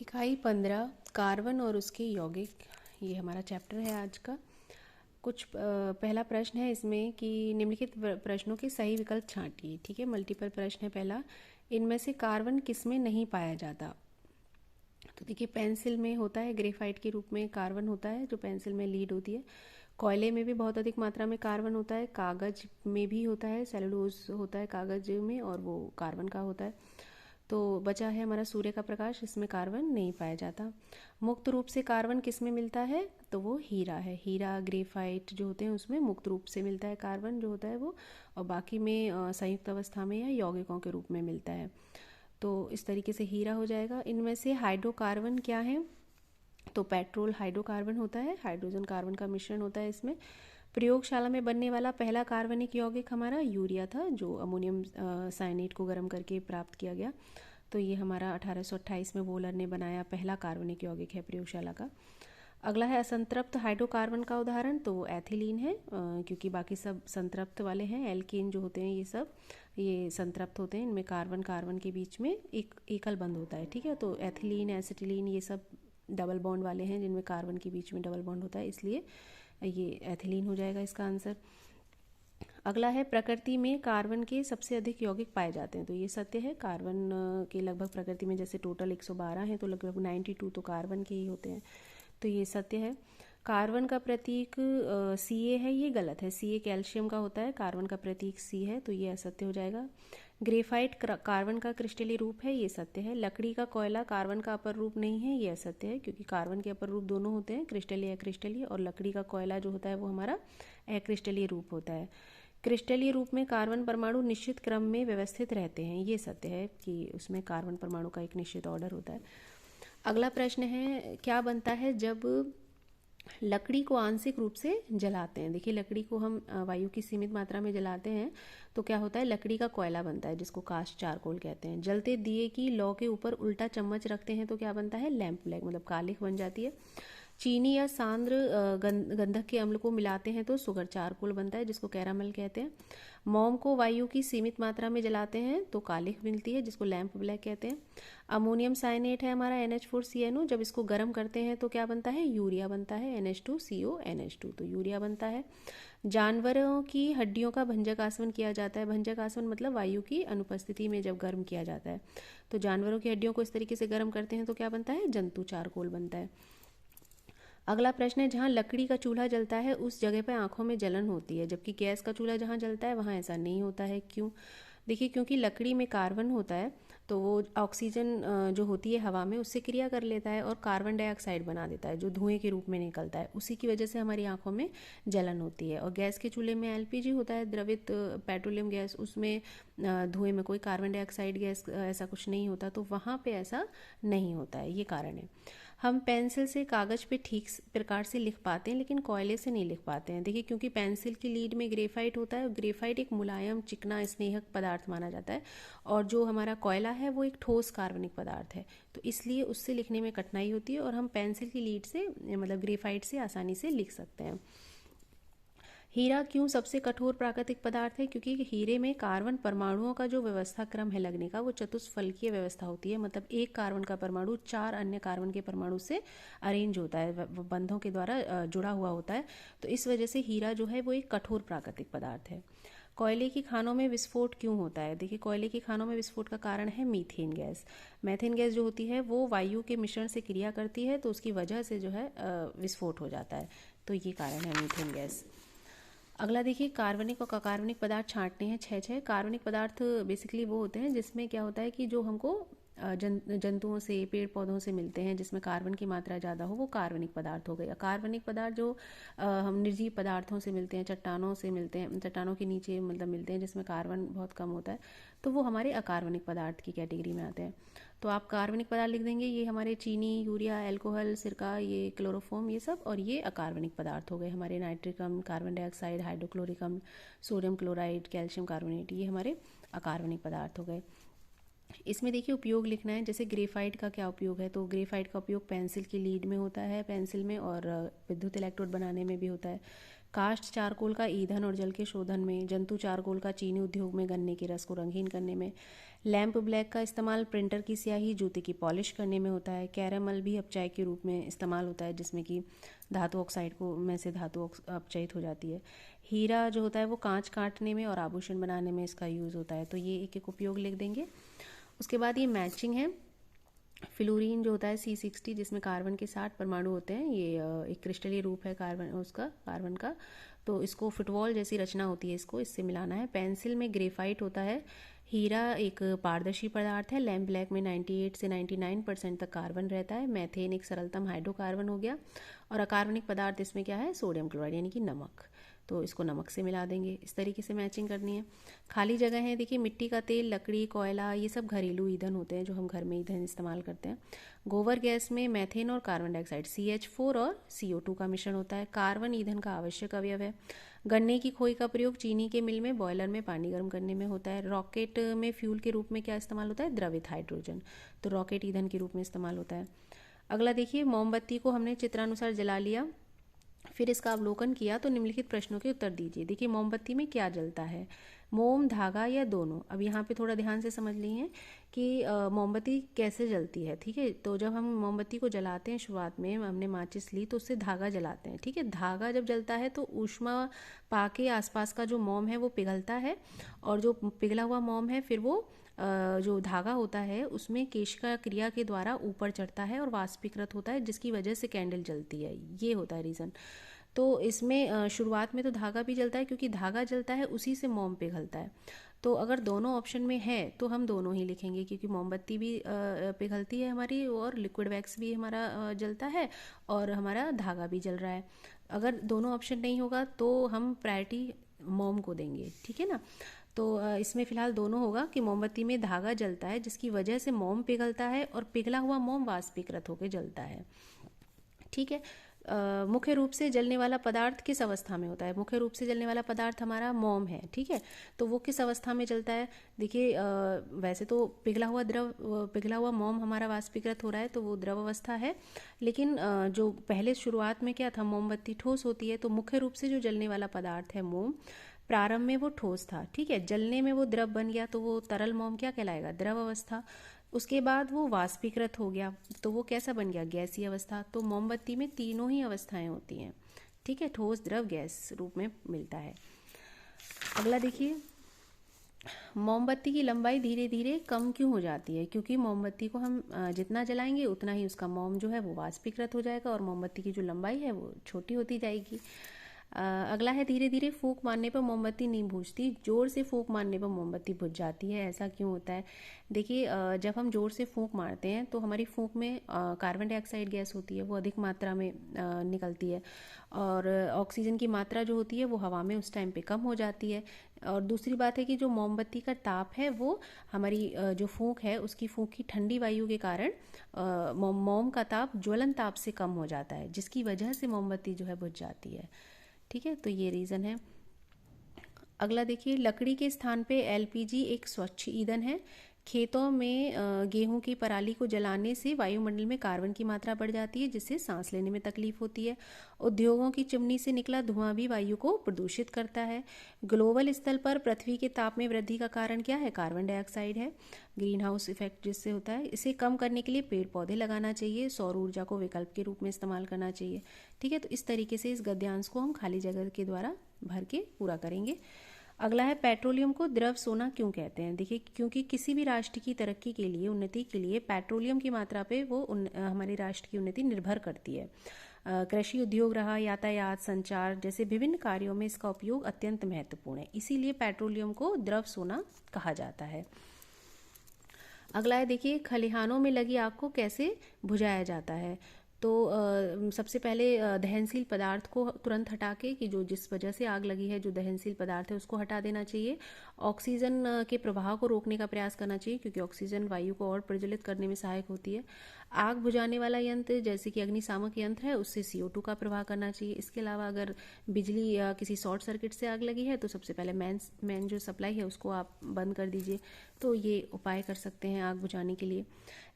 इकाई 15 कार्बन और उसके यौगिक, ये हमारा चैप्टर है आज का। पहला प्रश्न है इसमें कि निम्नलिखित प्रश्नों के सही विकल्प छांटिए। ठीक है, मल्टीपल प्रश्न है पहला। इनमें से कार्बन किसमें नहीं पाया जाता? तो देखिए, पेंसिल में होता है, ग्रेफाइट के रूप में कार्बन होता है जो पेंसिल में लीड होती है। कोयले में भी बहुत अधिक मात्रा में कार्बन होता है। कागज में भी होता है, सेलुलोज होता है कागज में और वो कार्बन का होता है। तो बचा है हमारा सूर्य का प्रकाश, इसमें कार्बन नहीं पाया जाता। मुक्त रूप से कार्बन किस में मिलता है? तो वो हीरा है। हीरा, ग्रेफाइट जो होते हैं उसमें मुक्त रूप से मिलता है कार्बन जो होता है वो, और बाकी में संयुक्त अवस्था में या यौगिकों के रूप में मिलता है। तो इस तरीके से हीरा हो जाएगा। इनमें से हाइड्रोकार्बन क्या है? तो पेट्रोल हाइड्रोकार्बन होता है, हाइड्रोजन कार्बन का मिश्रण होता है इसमें। प्रयोगशाला में बनने वाला पहला कार्बनिक यौगिक हमारा यूरिया था, जो अमोनियम साइनेट को गर्म करके प्राप्त किया गया। तो ये हमारा 1828 में वोलर ने बनाया पहला कार्बनिक यौगिक है प्रयोगशाला का। अगला है असंतृप्त हाइड्रोकार्बन का उदाहरण, तो एथिलीन है, क्योंकि बाकी सब संतृप्त वाले हैं। एल्केन जो होते हैं ये सब, ये संतृप्त होते हैं। इनमें कार्बन कार्बन के बीच में एक एकल बंध होता है। ठीक है, तो एथिलीन, एसिटिलीन ये सब डबल बॉन्ड वाले हैं जिनमें कार्बन के बीच में डबल बॉन्ड होता है, इसलिए ये एथिलीन हो जाएगा इसका आंसर। अगला है प्रकृति में कार्बन के सबसे अधिक यौगिक पाए जाते हैं, तो ये सत्य है। कार्बन के लगभग प्रकृति में जैसे टोटल 112 हैं, तो लगभग 92 तो कार्बन के ही होते हैं, तो ये सत्य है। कार्बन का प्रतीक Ca है, ये गलत है। Ca कैल्शियम का होता है, कार्बन का प्रतीक C है, तो ये असत्य हो जाएगा। ग्रेफाइट कार्बन का क्रिस्टलीय रूप है, ये सत्य है। लकड़ी का कोयला कार्बन का अपर रूप नहीं है, ये असत्य है, क्योंकि कार्बन के अपर रूप दोनों होते हैं, क्रिस्टलीय अक्रिस्टलीय, और लकड़ी का कोयला जो होता है वो हमारा अक्रिस्टलीय रूप होता है। क्रिस्टलीय रूप में कार्बन परमाणु निश्चित क्रम में व्यवस्थित रहते हैं, ये सत्य है कि उसमें कार्बन परमाणु का एक निश्चित ऑर्डर होता है। अगला प्रश्न है, क्या बनता है जब लकड़ी को आंशिक रूप से जलाते हैं? देखिए, लकड़ी को हम वायु की सीमित मात्रा में जलाते हैं तो क्या होता है, लकड़ी का कोयला बनता है जिसको कास्ट चारकोल कहते हैं। जलते दिए की लौ के ऊपर उल्टा चम्मच रखते हैं तो क्या बनता है, लैंप ब्लैक, मतलब कालिख बन जाती है। चीनी या सांद्र गंधक के अम्ल को मिलाते हैं तो सुगर चारकोल बनता है जिसको कैरामल कहते हैं। मोम को वायु की सीमित मात्रा में जलाते हैं तो कालिख मिलती है जिसको लैंप ब्लैक कहते हैं। अमोनियम साइनेट है हमारा NH4CNO, जब इसको गर्म करते हैं तो क्या बनता है, यूरिया बनता है, NH2CO NH2, तो यूरिया बनता है। जानवरों की हड्डियों का भंजक आसवन किया जाता है। भंजक आसवन मतलब वायु की अनुपस्थिति में जब गर्म किया जाता है, तो जानवरों की हड्डियों को इस तरीके से गर्म करते हैं तो क्या बनता है, जंतु चारकोल बनता है। अगला प्रश्न है, जहाँ लकड़ी का चूल्हा जलता है उस जगह पर आंखों में जलन होती है, जबकि गैस का चूल्हा जहाँ जलता है वहाँ ऐसा नहीं होता है। क्यों? देखिए, क्योंकि लकड़ी में कार्बन होता है तो वो ऑक्सीजन जो होती है हवा में उससे क्रिया कर लेता है और कार्बन डाइऑक्साइड बना देता है जो धुएं के रूप में निकलता है, उसी की वजह से हमारी आंखों में जलन होती है। और गैस के चूल्हे में LPG होता है, द्रवित पेट्रोलियम गैस, उसमें धुएं में कोई कार्बन डाइऑक्साइड गैस ऐसा कुछ नहीं होता, तो वहाँ पे ऐसा नहीं होता है, ये कारण है। हम पेंसिल से कागज़ पे ठीक प्रकार से लिख पाते हैं लेकिन कोयले से नहीं लिख पाते हैं। देखिए, क्योंकि पेंसिल की लीड में ग्रेफाइट होता है और ग्रेफाइट एक मुलायम चिकना स्नेहक पदार्थ माना जाता है, और जो हमारा कोयला है वो एक ठोस कार्बनिक पदार्थ है, तो इसलिए उससे लिखने में कठिनाई होती है और हम पेंसिल की लीड से मतलब ग्रेफाइट से आसानी से लिख सकते हैं। हीरा क्यों सबसे कठोर प्राकृतिक पदार्थ है? क्योंकि हीरे में कार्बन परमाणुओं का जो व्यवस्था क्रम है लगने का वो चतुष्फलकीय व्यवस्था होती है, मतलब एक कार्बन का परमाणु 4 अन्य कार्बन के परमाणु से अरेंज होता है, बंधों के द्वारा जुड़ा हुआ होता है, तो इस वजह से हीरा जो है वो एक कठोर प्राकृतिक पदार्थ है। कोयले की खानों में विस्फोट क्यों होता है? देखिए, कोयले की खानों में विस्फोट का कारण है मीथेन गैस। मीथेन गैस जो होती है वो वायु के मिश्रण से क्रिया करती है, तो उसकी वजह से जो है विस्फोट हो जाता है, तो ये कारण है मीथेन गैस। अगला देखिए, कार्बनिक और अकार्बनिक पदार्थ छांटने हैं 6 कार्बनिक पदार्थ बेसिकली वो होते हैं जिसमें क्या होता है कि जो हमको जंतुओं से, पेड़ पौधों से मिलते हैं जिसमें कार्बन की मात्रा ज़्यादा हो, वो कार्बनिक पदार्थ हो गए। अकार्बनिक पदार्थ जो हम निर्जीव पदार्थों से मिलते हैं, चट्टानों से मिलते हैं, चट्टानों के नीचे मतलब मिलते हैं जिसमें कार्बन बहुत कम होता है, तो वो हमारे अकार्बनिक पदार्थ की कैटेगरी में आते हैं। तो आप कार्बनिक पदार्थ लिख देंगे, ये हमारे चीनी, यूरिया, अल्कोहल, सिरका, ये क्लोरोफॉर्म, ये सब, और ये अकार्बनिक पदार्थ हो गए हमारे नाइट्रिक अम्ल, कार्बन डाइऑक्साइड, हाइड्रोक्लोरिक अम्ल, सोडियम क्लोराइड, कैल्शियम कार्बोनेट, ये हमारे अकार्बनिक पदार्थ हो गए। इसमें देखिए उपयोग लिखना है, जैसे ग्रेफाइट का क्या उपयोग है, तो ग्रेफाइट का उपयोग पेंसिल की लीड में होता है, पेंसिल में, और विद्युत इलेक्ट्रोड बनाने में भी होता है। कास्ट चारकोल का ईंधन और जल के शोधन में, जंतु चारकोल का चीनी उद्योग में गन्ने के रस को रंगीन करने में, लैम्प ब्लैक का इस्तेमाल प्रिंटर की स्याही जूते की पॉलिश करने में होता है। कैरामल भी अपचाय के रूप में इस्तेमाल होता है, जिसमें कि धातु ऑक्साइड को में से धातु अपचयित हो जाती है। हीरा जो होता है वो कांच काटने में और आभूषण बनाने में इसका यूज़ होता है। तो ये एक एक उपयोग लिख देंगे। उसके बाद ये मैचिंग है। फ्लोरीन जो होता है C60, जिसमें कार्बन के 60 परमाणु होते हैं, ये एक क्रिस्टलीय रूप है कार्बन का। तो इसको फुटबॉल जैसी रचना होती है, इससे मिलाना है। पेंसिल में ग्रेफाइट होता है। हीरा एक पारदर्शी पदार्थ है। लैम्प ब्लैक में 98 से 99% तक कार्बन रहता है। मैथेन एक सरलतम हाइड्रोकार्बन हो गया। और अकार्बनिक पदार्थ इसमें क्या है, सोडियम क्लोराइड यानी कि नमक। तो इसको नमक से मिला देंगे। इस तरीके से मैचिंग करनी है। खाली जगह है, देखिए मिट्टी का तेल, लकड़ी, कोयला, ये सब घरेलू ईंधन होते हैं जो हम घर में ईंधन इस्तेमाल करते हैं। गोबर गैस में मेथेन और कार्बन डाइऑक्साइड CH4 और CO2 का मिश्रण होता है। कार्बन ईंधन का आवश्यक अवयव है। गन्ने की खोई का प्रयोग चीनी के मिल में बॉयलर में पानी गर्म करने में होता है। रॉकेट में फ्यूल के रूप में क्या इस्तेमाल होता है, द्रवित हाइड्रोजन। तो रॉकेट ईंधन के रूप में इस्तेमाल होता है। अगला देखिए, मोमबत्ती को हमने चित्रानुसार जला लिया, फिर इसका अवलोकन किया, तो निम्नलिखित प्रश्नों के उत्तर दीजिए। देखिए, मोमबत्ती में क्या जलता है, मोम, धागा या दोनों। अब यहाँ पे थोड़ा ध्यान से समझ लीजिए कि मोमबत्ती कैसे जलती है। ठीक है, तो जब हम मोमबत्ती को जलाते हैं, शुरुआत में हमने माचिस ली तो उससे धागा जलाते हैं। ठीक है, धागा जब जलता है तो ऊष्मा पाके आसपास का जो मोम है वो पिघलता है, और जो पिघला हुआ मोम है फिर वो जो धागा होता है उसमें केशिका क्रिया के द्वारा ऊपर चढ़ता है और वाष्पीकृत होता है, जिसकी वजह से कैंडल जलती है। ये होता है रीज़न। तो इसमें शुरुआत में तो धागा भी जलता है, क्योंकि धागा जलता है उसी से मोम पिघलता है। तो अगर दोनों ऑप्शन में है तो हम दोनों ही लिखेंगे, क्योंकि मोमबत्ती भी पिघलती है हमारी, और लिक्विड वैक्स भी हमारा जलता है, और हमारा धागा भी जल रहा है। अगर दोनों ऑप्शन नहीं होगा तो हम प्रायोरिटी मोम को देंगे। ठीक है ना। तो इसमें फ़िलहाल दोनों होगा कि मोमबत्ती में धागा जलता है, जिसकी वजह से मोम पिघलता है, और पिघला हुआ मोम वाष्पीकृत होकर जलता है। ठीक है। मुख्य रूप से जलने वाला पदार्थ किस अवस्था में होता है, मुख्य रूप से जलने वाला पदार्थ हमारा मोम है। ठीक है, तो वो किस अवस्था में जलता है। देखिए, वैसे तो पिघला हुआ मोम हमारा वाष्पीकृत हो रहा है, तो वो द्रव अवस्था है। लेकिन जो पहले शुरुआत में क्या था, मोमबत्ती ठोस होती है, तो मुख्य रूप से जो जलने वाला पदार्थ है मोम, प्रारंभ में वो ठोस था। ठीक है, जलने में वो द्रव बन गया, तो वो तरल मोम क्या कहलाएगा, द्रव अवस्था। उसके बाद वो वाष्पीकृत हो गया, तो वो कैसा बन गया, गैसीय अवस्था। तो मोमबत्ती में तीनों ही अवस्थाएं होती हैं। ठीक है, ठोस, द्रव, गैस रूप में मिलता है। अगला देखिए, मोमबत्ती की लंबाई धीरे धीरे कम क्यों हो जाती है। क्योंकि मोमबत्ती को हम जितना जलाएंगे उतना ही उसका मोम जो है वो वाष्पीकृत हो जाएगा, और मोमबत्ती की जो लंबाई है वो छोटी होती जाएगी। अगला है, धीरे धीरे फूंक मारने पर मोमबत्ती नहीं बुझती, जोर से फूंक मारने पर मोमबत्ती बुझ जाती है। ऐसा क्यों होता है। देखिए, जब हम जोर से फूंक मारते हैं तो हमारी फूंक में कार्बन डाइऑक्साइड गैस होती है, वो अधिक मात्रा में निकलती है, और ऑक्सीजन की मात्रा जो होती है वो हवा में उस टाइम पे कम हो जाती है। और दूसरी बात है कि जो मोमबत्ती का ताप है वो हमारी जो फूंक है उसकी फूंक की ठंडी वायु के कारण मोम का ताप ज्वलन ताप से कम हो जाता है, जिसकी वजह से मोमबत्ती जो है बुझ जाती है। ठीक है, तो ये रीज़न है। अगला देखिए, लकड़ी के स्थान पे LPG एक स्वच्छ ईंधन है। खेतों में गेहूं की पराली को जलाने से वायुमंडल में कार्बन की मात्रा बढ़ जाती है, जिससे सांस लेने में तकलीफ होती है। उद्योगों की चिमनी से निकला धुआं भी वायु को प्रदूषित करता है। ग्लोबल स्तर पर पृथ्वी के ताप में वृद्धि का कारण क्या है, कार्बन डाइऑक्साइड है, ग्रीन हाउस इफेक्ट जिससे होता है। इसे कम करने के लिए पेड़ पौधे लगाना चाहिए, सौर ऊर्जा को विकल्प के रूप में इस्तेमाल करना चाहिए। ठीक है, तो इस तरीके से इस गद्यांश को हम खाली जगह के द्वारा भर के पूरा करेंगे। अगला है, पेट्रोलियम को द्रव सोना क्यों कहते हैं। देखिए, क्योंकि किसी भी राष्ट्र की तरक्की के लिए, उन्नति के लिए पेट्रोलियम की मात्रा पे वो हमारे राष्ट्र की उन्नति निर्भर करती है। कृषि उद्योग रहा, यातायात, संचार जैसे विभिन्न कार्यों में इसका उपयोग अत्यंत महत्वपूर्ण है, इसीलिए पेट्रोलियम को द्रव सोना कहा जाता है। अगला है, देखिए, खलिहानों में लगी आग को कैसे बुझाया जाता है। तो सबसे पहले दहनशील पदार्थ को तुरंत हटा के, कि जो जिस वजह से आग लगी है, जो दहनशील पदार्थ है उसको हटा देना चाहिए। ऑक्सीजन के प्रवाह को रोकने का प्रयास करना चाहिए, क्योंकि ऑक्सीजन वायु को और प्रज्वलित करने में सहायक होती है। आग बुझाने वाला यंत्र जैसे कि अग्निशामक यंत्र है, उससे CO2 का प्रवाह करना चाहिए। इसके अलावा अगर बिजली या किसी शॉर्ट सर्किट से आग लगी है तो सबसे पहले मेन जो सप्लाई है उसको आप बंद कर दीजिए। तो ये उपाय कर सकते हैं आग बुझाने के लिए।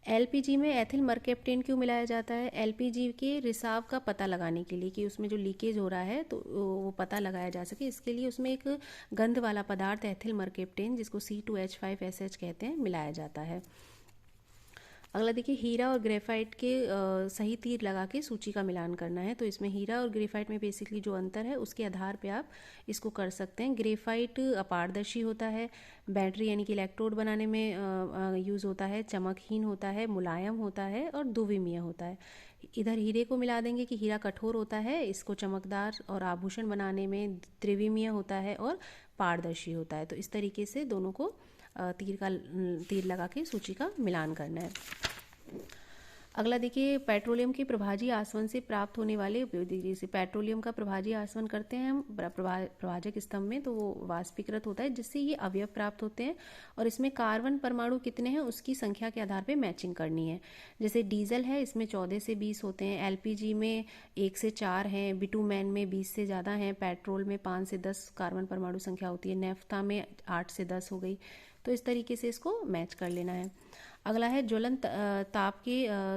एलपीजी में एथिल मरकैप्टेन क्यों मिलाया जाता है? एलपीजी के रिसाव का पता लगाने के लिए, कि उसमें जो लीकेज हो रहा है तो वो पता लगाया जा सके, इसके लिए उसमें एक गंध वाला पदार्थ एथिल मरकैप्टेन, जिसको C2H5SH कहते हैं, मिलाया जाता है। अगला देखिए, हीरा और ग्रेफाइट के सही तीर लगा के सूची का मिलान करना है। तो इसमें हीरा और ग्रेफाइट में बेसिकली जो अंतर है उसके आधार पे आप इसको कर सकते हैं। ग्रेफाइट अपारदर्शी होता है, बैटरी यानी कि इलेक्ट्रोड बनाने में यूज़ होता है, चमकहीन होता है, मुलायम होता है और द्विविमीय होता है। इधर हीरे को मिला देंगे कि हीरा कठोर होता है, इसको चमकदार और आभूषण बनाने में त्रिविमीय होता है और पारदर्शी होता है। तो इस तरीके से दोनों को तीर लगा के सूची का मिलान करना है। अगला देखिए, पेट्रोलियम के प्रभाजी आसवन से प्राप्त होने वाले, जैसे पेट्रोलियम का प्रभाजी आसवन करते हैं हम प्रभाजक स्तंभ में, तो वो वाष्पीकृत होता है, जिससे ये अवयव प्राप्त होते हैं। और इसमें कार्बन परमाणु कितने हैं उसकी संख्या के आधार पे मैचिंग करनी है। जैसे डीजल है, इसमें 14 से 20 होते हैं, एलपीजी में 1 से 4 हैं, बिटुमेन में 20 से ज़्यादा हैं, पेट्रोल में 5 से 10 कार्बन परमाणु संख्या होती है, नेफ्था में 8 से 10 हो गई। तो इस तरीके से इसको मैच कर लेना है। अगला है, ज्वलन ताप के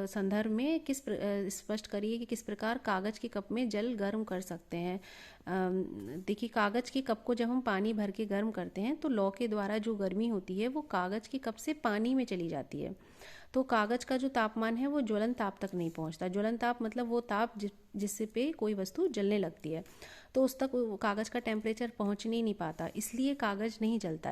संदर्भ में स्पष्ट करिए कि किस प्रकार कागज के कप में जल गर्म कर सकते हैं। देखिए, कागज के कप को जब हम पानी भर के गर्म करते हैं तो लौ के द्वारा जो गर्मी होती है वो कागज के कप से पानी में चली जाती है। तो कागज का जो तापमान है वो ज्वलन ताप तक नहीं पहुंचता। ज्वलन ताप मतलब वो ताप जिससे पे कोई वस्तु जलने लगती है, तो उस तक कागज का टेम्परेचर पहुंच नहीं पाता, इसलिए कागज नहीं जलता है।